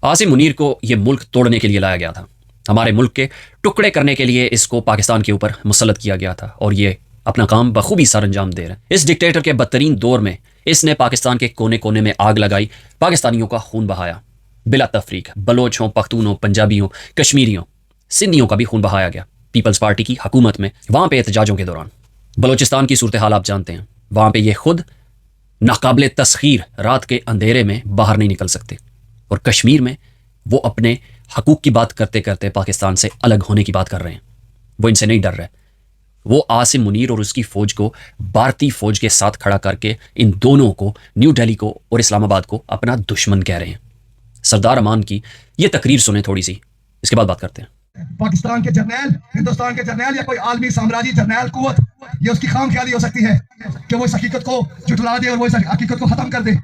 आसिम मुनीर को ये मुल्क तोड़ने के लिए लाया गया था, हमारे मुल्क के टुकड़े करने के लिए इसको पाकिस्तान के ऊपर मुसल्लत किया गया था, और ये अपना काम बखूबी सर अंजाम दे रहे हैं। इस डिक्टेटर के बदतरीन दौर में इसने पाकिस्तान के कोने कोने में आग लगाई, पाकिस्तानियों का खून बहाया बिला तफरीक। बलोच हों, पख्तून हों, पंजाबी हों, कश्मीरियों, सिंधियों का भी खून बहाया गया पीपल्स पार्टी की हुकूमत में, वहाँ पे एहतजाजों के दौरान। बलोचिस्तान की सूरत हाल आप जानते हैं, वहाँ पे ये खुद नाकाबिल तस्खीर रात के अंधेरे में बाहर नहीं निकल सकते, और कश्मीर में वो अपने हकूक़ की बात करते करते पाकिस्तान से अलग होने की बात कर रहे हैं। वो इनसे नहीं डर रहे। वो आसिम मुनीर और उसकी फ़ौज को भारतीय फ़ौज के साथ खड़ा करके इन दोनों को, न्यू दिल्ली को और इस्लामाबाद को, अपना दुश्मन कह रहे हैं। सरदार अमान की ये तकरीर सुने थोड़ी सी, इसके बाद बात करते हैं। पाकिस्तान के जर्नैल, हिंदुस्तान के जर्नैल या कोई आलमी साम्राज्य जर्नैल कुवत, ये उसकी खाम ख्याली हो सकती है कि वो इस हकीकत को जुटला दे और वो इस हकीकत को खत्म कर दे।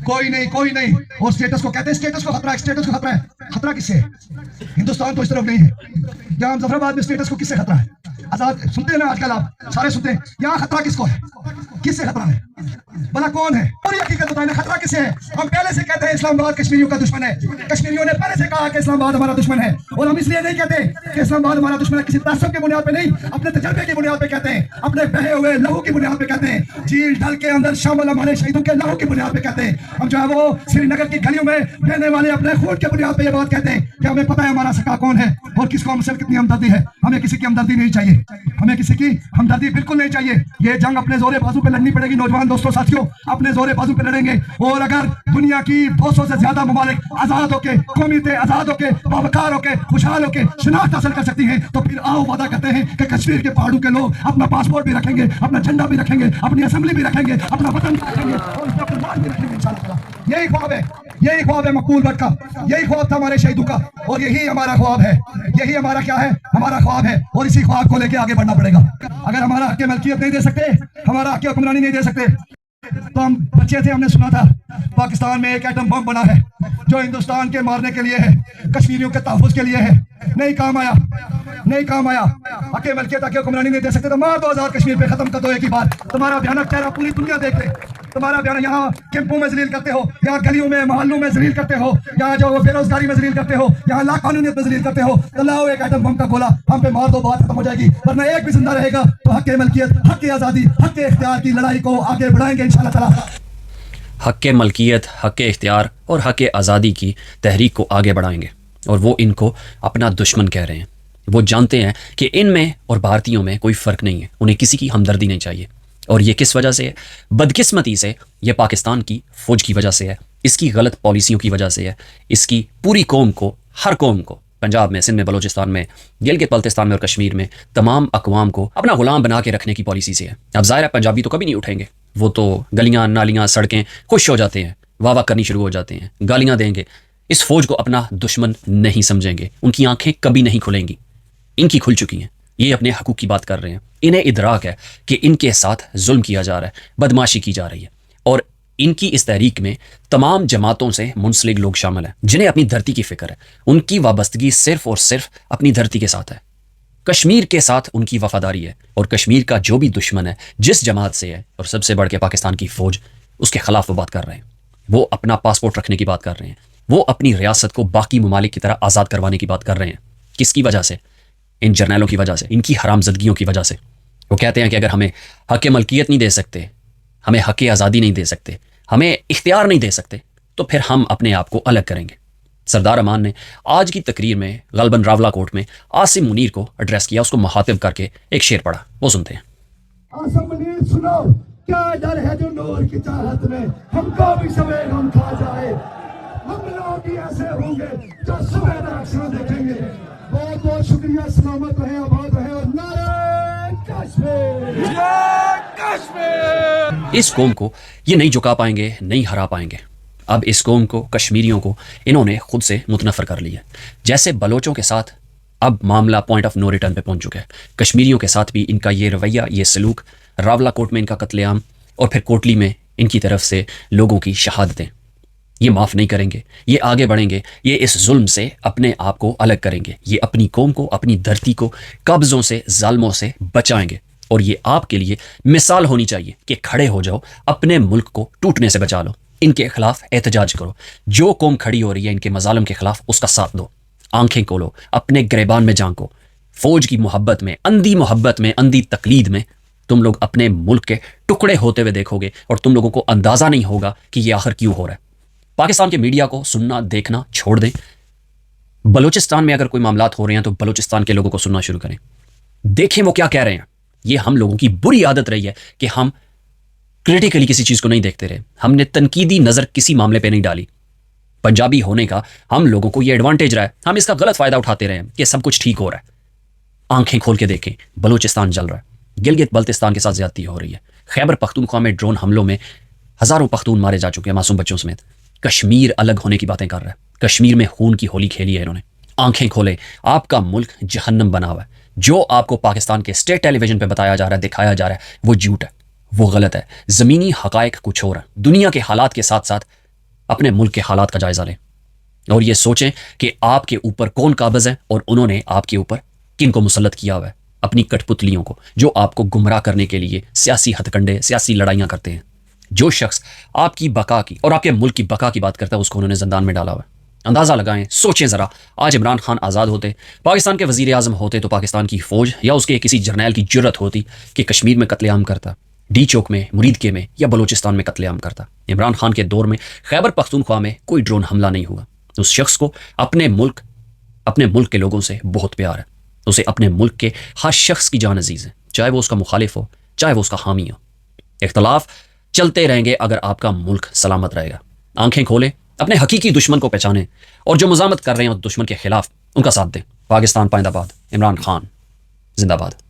कोई नहीं, कोई नहीं। और स्टेटस को कहते हैं, स्टेटस को खतरा है, स्टेटस को खतरा है। खतरा किससे है? हिंदुस्तान तो इस तरफ नहीं है। यहाँ मुजफ्फराबाद में स्टेटस को किससे खतरा है? आजाद सुनते हैं ना आजकल, आप सारे सुनते हैं। यहाँ खतरा किसको है? किससे खतरा है? भला कौन है? और ये हकीकत बताएं, खतरा किससे है? हम पहले से कहते हैं इस्लामाबाद कश्मीरियों का दुश्मन है। कश्मीरियों ने पहले से कहा कि इस्लामाबाद हमारा दुश्मन है, और हम इसलिए नहीं कहते कि इस्लामाबाद हमारा दुश्मन है किसी तासुब के बुनियाद पे नहीं, अपने तजर्बे की बुनियाद पे कहते हैं, अपने बहे हुए लहू की बुनियाद पे कहते हैं, झील ढल के अंदर शामिल हमारे शहीदों के लहू की बुनियाद पे कहते हैं। हम जो है वो श्रीनगर की गलियों में बहने वाले अपने खून के बुनियाद पे ये बात कहते हैं कि हमें पता है हमारा सका कौन है और किसको हमसे कितनी हमदर्दी है। हमें किसी की हमदर्दी नहीं चाहिए, हमें किसी की हमदर्दी बिल्कुल नहीं चाहिए। ये जंग अपने जोरे बाजू पे लड़नी पड़ेगी नौजवान दोस्तों, साथियों, अपने जोरे बाजू पे लड़ेंगे। और अगर दुनिया की 200 से ज्यादा ममालिक आजाद होके, कौमियतें आजाद होके, बावकार होके, खुशहाल होके शनाख्त हासिल कर सकती हैं, तो फिर आओ वादा करते हैं कि कश्मीर के पहाड़ों के लोग अपना पासपोर्ट भी रखेंगे, अपना झंडा भी रखेंगे, अपनी असेंबली भी रखेंगे, अपना वतन भी रखेंगे और इसमें अपना मान भी रखेंगे इंशाअल्लाह। यही ख्वाब है, यही ख्वाब है मकबूल भट्ट का, यही ख्वाब था हमारे शहीदों का, और यही हमारा ख्वाब है, यही हमारा क्या है, हमारा ख्वाब है। और इसी ख्वाब को लेके आगे बढ़ना पड़ेगा। अगर हमारा हक मलकियत नहीं दे सकते, हमारा हक हुक्मरानी नहीं दे सकते, तो हम बच्चे थे, हमने सुना था पाकिस्तान में एक एटम बम बना है जो हिंदुस्तान के मारने के लिए है, कश्मीरियों के तहफ़्फ़ुज़ के लिए है। नहीं काम आया, नहीं काम आया। हक मलकियत, हक हुक्मरानी नहीं दे सकते तो मार दो आजाद कश्मीर पे, खत्म कर दो एक ही बार। तुम्हारा भयानक चेहरा पूरी दुनिया देख ले, तुम्हारा बयान यहाँ कैंपों में जलील करते हो, यहाँ गलियों में मोहल्लों में जलील करते हो, यहाँ जो बेरोजगारी में जलील करते हो, यहाँ लाकानूनियत में जलील करते हो, तो लाओ एक एटम बम का गोला हम पे मार दो, बात खत्म हो जाएगी। वरना एक भी जिंदा रहेगा तो हक मलकियत, हक आज़ादी, हक इख्तियार की लड़ाई को आगे बढ़ाएंगे इंशाअल्लाह ताला। हक मलकियत, हक इख्तियार और हक आज़ादी की तहरीक को आगे बढ़ाएंगे, और वो इनको अपना दुश्मन कह रहे हैं। वो जानते हैं कि इनमें और भारतीयों में कोई फ़र्क नहीं है, उन्हें किसी की हमदर्दी नहीं चाहिए। और ये किस वजह से है? बदकिस्मती से ये पाकिस्तान की फ़ौज की वजह से है, इसकी गलत पॉलिसियों की वजह से है, इसकी पूरी कौम को, हर कौम को, पंजाब में, सिंध में, बलोचिस्तान में, गिलगित बल्तिस्तान में और कश्मीर में तमाम अक़वाम को अपना ग़ुलाम बना के रखने की पॉलिसी से है। अब ज़ाहिर है पंजाबी तो कभी नहीं उठेंगे, वो तो गलियाँ नालियाँ सड़कें खुश हो जाते हैं, वाह वाह करनी शुरू हो जाते हैं, गालियाँ देंगे। इस फ़ौज को अपना दुश्मन नहीं समझेंगे, उनकी आँखें कभी नहीं खुलेंगी, इनकी खुल चुकी हैं। ये अपने हकूक़ की बात कर रहे हैं, इन्हें इदराक है कि इनके साथ जुल्म किया जा रहा है, बदमाशी की जा रही है, और इनकी इस तहरीक में तमाम जमातों से मुंसलिक लोग शामिल हैं जिन्हें अपनी धरती की फ़िक्र है। उनकी वाबस्तगी सिर्फ़ और सिर्फ अपनी धरती के साथ है, कश्मीर के साथ उनकी वफादारी है। और कश्मीर का जो भी दुश्मन है, जिस जमात से है, और सबसे बढ़ के पाकिस्तान की फ़ौज, उसके ख़िलाफ़ वो बात कर रहे हैं। वो अपना पासपोर्ट रखने की बात कर रहे हैं, वो अपनी रियासत को बाकी ममालिक की तरह आज़ाद करवाने की बात कर रहे हैं। किसकी वजह से? इन जर्नैलों की वजह से, इनकी हरामज़दगियों की वजह से। वो कहते हैं कि अगर हमें हक मलकियत नहीं दे सकते, हमें हक आज़ादी नहीं दे सकते, हमें इख्तियार नहीं दे सकते, तो फिर हम अपने आप को अलग करेंगे। सरदार अमान ने आज की तकरीर में गलबन रावला कोर्ट में आसिम मुनीर को एड्रेस किया, उसको मुखातिब करके एक शेर पढ़ा, वो सुनते हैं। आसिम मुनीर सुनो, क्या डर है जो नूर की चाहत में हमको भी सवेर हम खा जाए, हम लोग भी ऐसे होंगे जो सवेर अक्सर देखेंगे। बहुत बहुत शुक्रिया, सलामत रहे, आबाद रहे, और नारे कश्मीर, जय कश्मीर। इस कौम को ये नहीं झुका पाएंगे, नहीं हरा पाएंगे। अब इस कौम को, कश्मीरियों को, इन्होंने खुद से मुतनफ़र कर लिया। जैसे बलोचों के साथ अब मामला पॉइंट ऑफ नो रिटर्न पे पहुंच चुका है, कश्मीरियों के साथ भी इनका ये रवैया, ये सलूक, रावला कोर्ट में इनका कत्लेआम, और फिर कोटली में इनकी तरफ से लोगों की शहादतें, ये माफ़ नहीं करेंगे। ये आगे बढ़ेंगे, ये इस जुल्म से अपने आप को अलग करेंगे, ये अपनी कौम को, अपनी धरती को कब्ज़ों से, जालमों से बचाएंगे। और ये आपके लिए मिसाल होनी चाहिए कि खड़े हो जाओ, अपने मुल्क को टूटने से बचा लो। ان کے خلاف احتجاج کرو. جو قوم کھڑی ہو رہی ہے ان کے مظالم کے خلاف اس کا ساتھ دو. آنکھیں کھولو, اپنے گریبان میں جھانکو. فوج کی محبت میں, اندھی تقلید میں تم لوگ اپنے ملک کے ٹکڑے ہوتے ہوئے دیکھو گے اور تم لوگوں کو اندازہ نہیں ہوگا کہ یہ آخر کیوں ہو رہا ہے. پاکستان کے میڈیا کو سننا دیکھنا چھوڑ دیں. بلوچستان میں اگر کوئی معاملات ہو رہے ہیں تو بلوچستان کے لوگوں کو سننا شروع کریں. دیکھیں وہ کیا کہہ رہے ہیں. یہ ہم لوگوں کی بری عادت رہی ہے کہ ہم کریٹیکلی کسی چیز کو نہیں دیکھتے رہے. ہم نے تنقیدی نظر کسی معاملے پہ نہیں ڈالی. پنجابی ہونے کا ہم لوگوں کو یہ ایڈوانٹیج رہا ہے, ہم اس کا غلط فائدہ اٹھاتے رہے ہیں کہ سب کچھ ٹھیک ہو رہا ہے. آنکھیں کھول کے دیکھیں, بلوچستان جل رہا ہے. گلگت بلتستان کے ساتھ زیادتی ہو رہی ہے. خیبر پختونخوا میں ڈرون حملوں میں ہزاروں پختون مارے جا چکے ہیں, معصوم بچوں سمیت. کشمیر الگ ہونے کی باتیں کر رہا ہے. کشمیر میں خون کی ہولی کھیلی ہے انہوں نے. آنکھیں کھولیں, آپ کا ملک جہنم بنا ہوا ہے. جو آپ کو پاکستان کے اسٹیٹ ٹیلی ویژن پہ بتایا جا رہا ہے, دکھایا جا رہا ہے, وہ جھوٹ ہے, وہ غلط ہے. زمینی حقائق کچھ اور ہیں. دنیا کے حالات کے ساتھ ساتھ اپنے ملک کے حالات کا جائزہ لیں اور یہ سوچیں کہ آپ کے اوپر کون قابض ہے اور انہوں نے آپ کے اوپر کن کو مسلط کیا ہوا ہے. اپنی کٹ پتلیوں کو, جو آپ کو گمراہ کرنے کے لیے سیاسی ہتھ کنڈے, سیاسی لڑائیاں کرتے ہیں. جو شخص آپ کی بقا کی اور آپ کے ملک کی بقا کی بات کرتا ہے اس کو انہوں نے زندان میں ڈالا ہوا ہے. اندازہ لگائیں, سوچیں ذرا. آج عمران خان آزاد ہوتے, پاکستان کے وزیر اعظم ہوتے تو پاکستان کی فوج یا اس کے کسی جرنیل کی جرت ہوتی کہ کشمیر میں قتل عام کرتا, ڈی چوک میں, مرید کے میں یا بلوچستان میں قتل عام کرتا. عمران خان کے دور میں خیبر پختونخوا میں کوئی ڈرون حملہ نہیں ہوا. اس شخص کو اپنے ملک کے لوگوں سے بہت پیار ہے. اسے اپنے ملک کے ہر شخص کی جان عزیز ہے, چاہے وہ اس کا مخالف ہو, چاہے وہ اس کا حامی ہو. اختلاف چلتے رہیں گے اگر آپ کا ملک سلامت رہے گا. آنکھیں کھولیں, اپنے حقیقی دشمن کو پہچانیں اور جو مزاحمت کر رہے ہیں دشمن کے خلاف ان کا ساتھ دیں. پاکستان پائندہ باد. عمران خان زندہ باد.